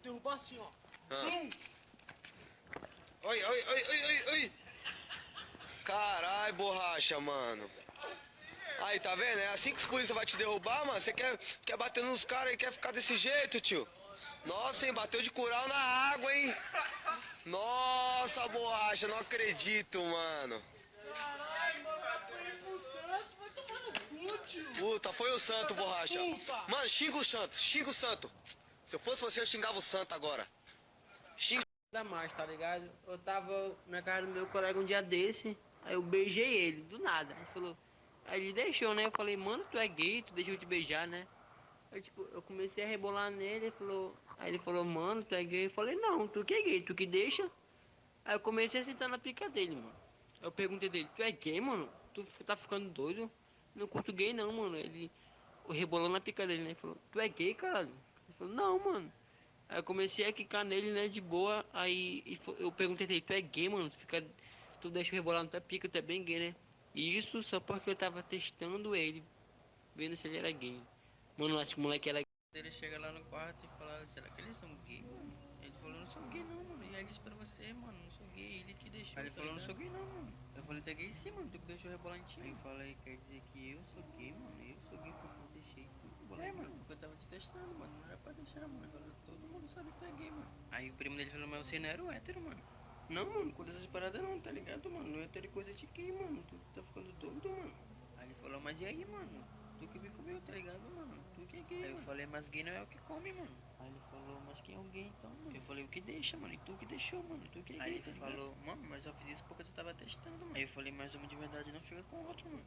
derrubar assim, ó. Oi, oi, oi, oi, oi, oi. Carai, borracha, mano. Aí, tá vendo? É assim que os polícia vai te derrubar, mano. Você quer bater nos caras e quer ficar desse jeito, tio. Nossa, hein, bateu de cural na água, hein. Nossa, borracha, não acredito, mano. Caralho, mano, foi pro santo, vai tomar no cu, tio. Puta, foi o santo, borracha. Puta. Mano, xinga o santo, xinga o santo. Se eu fosse você, eu xingava o santo agora. Xinga. Da mais, tá ligado? Eu tava na casa do meu colega um dia desse, aí eu beijei ele, do nada. Ele falou, aí ele deixou, né? Eu falei, mano, tu é gay, tu deixou eu te beijar, né? Aí, tipo, eu comecei a rebolar nele, aí ele falou, mano, tu é gay? Eu falei, não, tu que é gay, tu que deixa? Aí eu comecei a sentar na pica dele, mano. Eu perguntei dele, tu é gay, mano? Tu tá ficando doido? Não curto gay não, mano. Ele rebolou na pica dele, né? Ele falou, tu é gay, caralho? Ele falou, não, mano. Aí eu comecei a quicar nele, né, de boa. Aí eu perguntei dele, tu é gay, mano? Tu deixa eu rebolar na tua pica, tu é bem gay, né? E isso só porque eu tava testando ele, vendo se ele era gay. Mano, acho que o moleque era gay. Ele chega lá no quarto e fala, será que eles são gay, mano? Ele falou, não sou gay não, mano. E aí disse pra você, mano, não sou gay, ele que deixou. Aí ele falou, não sou gay não, mano. Eu falei, tu é gay sim, mano, tu que deixou rebolar em ti. Aí eu falei, quer dizer que eu sou gay, mano? Eu sou gay porque eu deixei tu rebolar. É, mano, porque eu tava te testando, mano. Não era pra deixar, mano. Agora todo mundo sabe que tu é gay, mano. Aí o primo dele falou, mas você não era o hétero, mano. Não, mano, com essas paradas não, tá ligado, mano? Não é hétero coisa de gay, mano. Tu tá ficando doido, mano. Aí ele falou, mas e aí, mano? Tu que me comeu, tá ligado, mano? Tu que é gay. Aí eu falei, mas gay não é o que come, mano. Aí ele falou, mas quem é o gay então, mano? Eu falei, o que deixa, mano? E tu que deixou, mano? Tu que é gay. Aí ele falou, mano, mas eu fiz isso porque tu tava testando, mano. Aí eu falei, mas uma de verdade não fica com o outro, mano.